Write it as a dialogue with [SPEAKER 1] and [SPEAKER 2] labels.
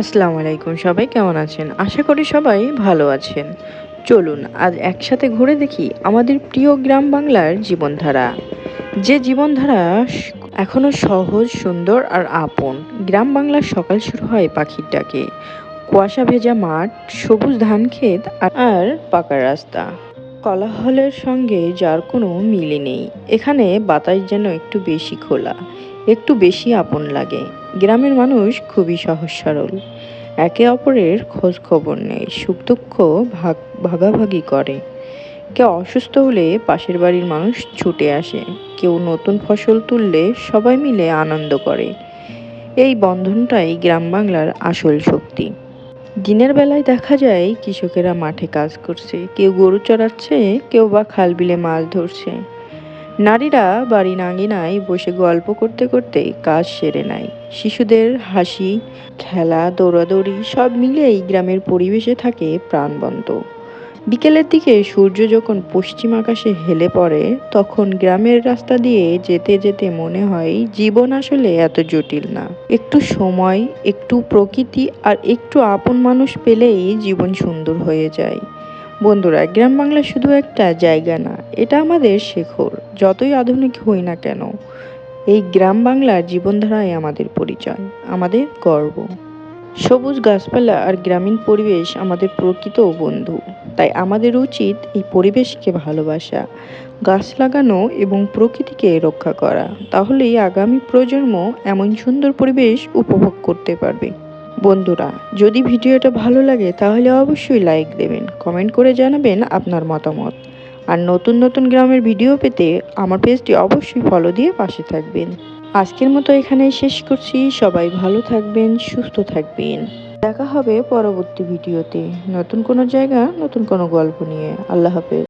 [SPEAKER 1] আসসালামু আলাইকুম, সবাই কেমন আছেন? আশা করি সবাই ভালো আছেন। চলুন আজ একসাথে ঘুরে দেখি আমাদের প্রিয় গ্রাম বাংলার জীবনধারা। যে জীবনধারা এখনো সহজ, সুন্দর আর আপন। গ্রাম বাংলার সকাল শুরু হয় পাখির ডাকে, কুয়াশা ভেজা মাঠ, সবুজ ধান ক্ষেত আর পাকা রাস্তা। কোলাহলের সঙ্গে যার কোনো মিলই নেই। এখানে বাতাস যেন একটু বেশি খোলা, একটু বেশি আপন লাগে। গ্রামের মানুষ খুবই সহজ সরল, একে অপরের খোঁজ খবর নেয়, সুখ দুঃখ ভাগ ভাগাভাগি করে। কেউ অসুস্থ হলে পাশের বাড়ির মানুষ ছুটে আসে, কেউ নতুন ফসল তুললে সবাই মিলে আনন্দ করে। এই বন্ধনটাই গ্রাম বাংলার আসল শক্তি। দিনের বেলায় দেখা যায় কৃষকেরা মাঠে কাজ করছে, কেউ গরু চড়াচ্ছে, কেউ বা খাল বিলে মাছ ধরছে। নারীরা বাড়ির আঙিনায় বসে গল্প করতে করতে কাজ সেরে নেয়। শিশুদের হাসি, খেলা, দৌড়াদৌড়ি সব মিলে এই গ্রামের পরিবেশে থাকে প্রাণবন্ত। বিকেলের দিকে সূর্য যখন পশ্চিম আকাশে হেলে পড়ে, তখন গ্রামের রাস্তা দিয়ে যেতে যেতে মনে হয় জীবন আসলে এত জটিল না। একটু সময়, একটু প্রকৃতি আর একটু আপন মানুষ পেলেই জীবন সুন্দর হয়ে যায়। বন্ধুরা, গ্রাম বাংলা শুধু একটা জায়গা না, এটা আমাদের শেখর। যতই আধুনিক হই না কেন, এই গ্রাম বাংলার জীবনধারাই আমাদের পরিচয়, আমাদের গর্ব। সবুজ গাছপালা আর গ্রামীণ পরিবেশ আমাদের প্রকৃত বন্ধু। তাই আমাদের উচিত এই পরিবেশকে ভালোবাসা, গাছ লাগানো এবং প্রকৃতিকে রক্ষা করা। তাহলেই আগামী প্রজন্ম এমন সুন্দর পরিবেশ উপভোগ করতে পারবে। বন্ধুরা, যদি ভিডিওটা ভালো লাগে তাহলে অবশ্যই লাইক দেবেন, কমেন্ট করে জানাবেন আপনার মতামত। আর নতুন নতুন গ্রামের ভিডিও পেতে আমার পেজটি অবশ্যই ফলো দিয়ে পাশে থাকবেন। আজকের মতো এখানেই শেষ করছি। সবাই ভালো থাকবেন, সুস্থ থাকবেন। দেখা হবে পরবর্তী ভিডিওতে, নতুন কোনো জায়গা, নতুন কোনো গল্প নিয়ে। আল্লাহ হাফেজ।